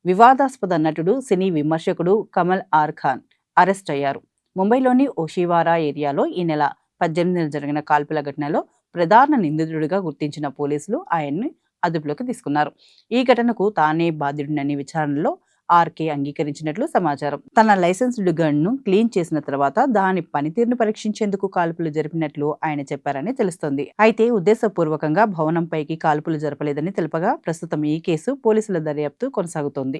వివాదాస్పద నటుడు, సినీ విమర్శకుడు Kamal are Khan arrest అయ్యారు. ముంబైలోని ఓషివారా ఏరియాలో ఈ నెల 18న జరిగిన కాల్పుల ఘటనలో ప్రధాన నిందితుడిగా గుర్తించిన పోలీసులు ఆయన్ని అదుపులోకి తీసుకున్నారు. ఈ ఘటనకు తానే బాధ్యుడినని విచారణలో ఆర్కే అంగీకరించినట్లు సమాచారం. తన లైసెన్స్డ్ గన్ ను క్లీన్ చేసిన తర్వాత దాని పనితీరును పరీక్షించేందుకు కాల్పులు జరిపినట్లు ఆయన చెప్పారని తెలుస్తోంది. అయితే ఉద్దేశపూర్వకంగా భవనంపైకి కాల్పులు జరపలేదని తెలుపగా ప్రస్తుతం ఈ కేసు పోలీసుల దర్యాప్తు కొనసాగుతోంది.